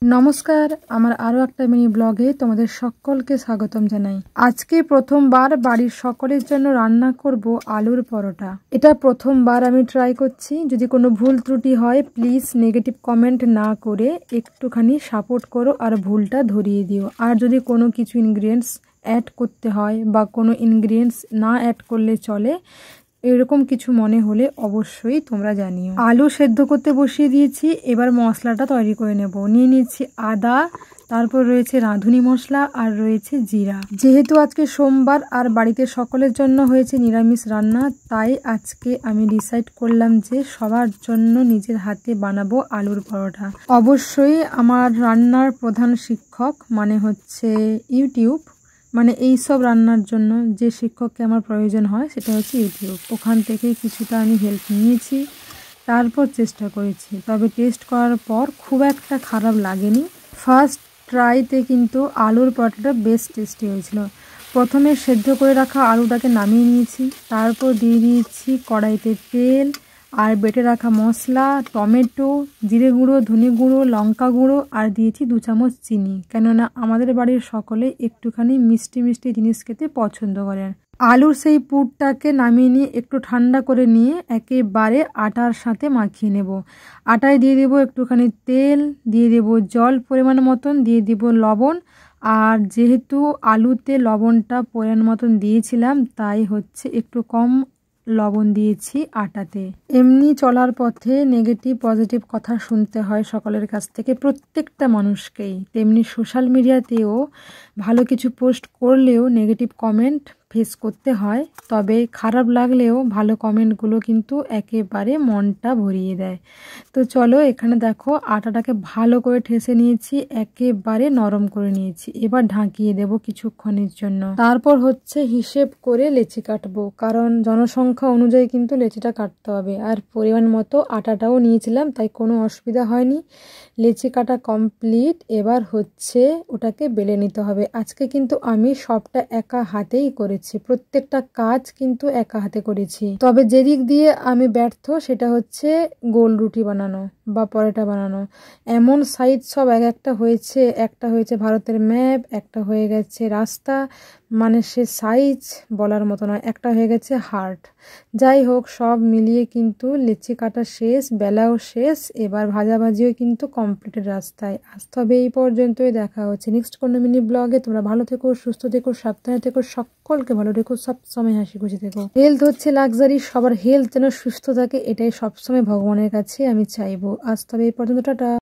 নমস্কার, আমার আরো একটা মিনি ব্লগে তোমাদের সকলকে স্বাগতম জানাই। আজকে প্রথমবার বাড়ির সকলের জন্য রান্না করব আলুর পরোটা। এটা প্রথমবার আমি ট্রাই করছি। যদি কোনো ভুল ত্রুটি হয় প্লিজ নেগেটিভ কমেন্ট না করে একটুখানি সাপোর্ট করো আর ভুলটা ধরিয়ে দিও। আর যদি কোনো কিছু ইনগ্রিডিয়েন্টস অ্যাড করতে হয় বা কোনো ইনগ্রিডিয়েন্টস না অ্যাড করলে চলে, এরকম কিছু মনে হলে অবশ্যই তোমরা জানিও। আলু সেদ্ধ করতে বসিয়ে দিয়েছি, এবার মশলাটা তৈরি করে নেব। নিয়ে নিচ্ছি আদা, তারপর রয়েছে রাঁধুনি মশলা আর রয়েছে জিরা। যেহেতু আজকে সোমবার আর বাড়িতে সকলের জন্য হয়েছে নিরামিষ রান্না, তাই আজকে আমি ডিসাইড করলাম যে সবার জন্য নিজের হাতে বানাবো আলুর পরোটা। অবশ্যই আমার রান্নার প্রধান শিক্ষক মানে হচ্ছে ইউটিউব, মানে এই সব রান্নার জন্য যে শিক্ষককে আমার প্রয়োজন হয় সেটা হচ্ছে ইউটিউব। ওখান থেকে কিছুটা আমি হেল্প নিয়েছি, তারপর চেষ্টা করেছি। তবে টেস্ট করার পর খুব একটা খারাপ লাগেনি। ফার্স্ট ট্রাইতে কিন্তু আলুর পরোটাটা বেশ টেস্টি হয়েছিল। প্রথমে সেদ্ধ করে রাখা আলুটাকে নামিয়ে নিয়েছি, তারপর দিয়ে দিয়েছি কড়াইতে তেল আর বেটে রাখা মশলা, টমেটো, জিরে গুঁড়ো, ধনে গুঁড়ো, লঙ্কা গুঁড়ো আর দিয়েছি 2 চামচ চিনি, কেননা আমাদের বাড়ির সকলে একটুখানি মিষ্টি মিষ্টি জিনিস খেতে পছন্দ করেন। আলুর সেই পুরটাকে নামিয়ে নিয়ে একটু ঠান্ডা করে নিয়ে একেবারে আটার সাথে মাখিয়ে নেব। আটায় দিয়ে দেবো একটুখানি তেল, দিয়ে দেবো জল পরিমাণ মতন, দিয়ে দেবো লবণ। আর যেহেতু আলুতে লবণটা পরিমাণ মতন দিয়েছিলাম, তাই হচ্ছে একটু কম লবণ দিয়েছি আটাতে। এমনি চলার পথে নেগেটিভ পজিটিভ কথা শুনতে হয় সকলের কাছ থেকে, প্রত্যেকটা মানুষকেই। তেমনি সোশ্যাল মিডিয়াতেও ভালো কিছু পোস্ট করলেও নেগেটিভ কমেন্ট ফেস করতে হয়। তবে খারাপ লাগলেও ভালো কমেন্টগুলো কিন্তু একেবারে মনটা ভরিয়ে দেয়। তো চলো, এখানে দেখো আটাটাকে ভালো করে ঠেসে নিয়েছি, একেবারে নরম করে নিয়েছি। এবার ঢাকিয়ে দেব কিছুক্ষণের জন্য। তারপর হচ্ছে হিসেব করে লেচি কাটবো, কারণ জনসংখ্যা অনুযায়ী কিন্তু লেচিটা কাটতে হবে। আর পরিমাণ মতো আটাটাও নিয়েছিলাম, তাই কোনো অসুবিধা হয়নি। লেচি কাটা কমপ্লিট। এবার হচ্ছে ওটাকে বেলে নিতে হবে। আজকে কিন্তু আমি সবটা একা হাতেই করেছি, প্রত্যেকটা কাজ কিন্তু একা হাতে করেছি। তবে যেদিক দিয়ে আমি ব্যর্থ সেটা হচ্ছে গোল রুটি বানানো বা পরোটা বানানো। এমন সাইজ সব এক একটা হয়েছে, একটা হয়েছে ভারতের ম্যাপ, একটা হয়ে গেছে রাস্তা, মানে সে সাইজ বলার মতো নয়, একটা হয়ে গেছে হার্ট। যাই হোক, সব মিলিয়ে কিন্তু লেচি কাটা শেষ, বেলাও শেষ, এবার ভাজাভাজিও কিন্তু কমপ্লিটের রাস্তায়। আসতে হবে। এই পর্যন্তই, দেখা হচ্ছে নেক্সট কোনো মিনি ব্লগে। তোমরা ভালো থেকো, সুস্থ থেকো, সাবধানে থেকো, সকলকে ভালো রেখো, সবসময় হাসি খুশি থেকো। হেলথ হচ্ছে লাক্সারি, সবার হেলথ যেন সুস্থ থাকে, এটাই সবসময় ভগবানের কাছে আমি চাইবো। আসতে হবে। এই পর্যন্ত, টাটা।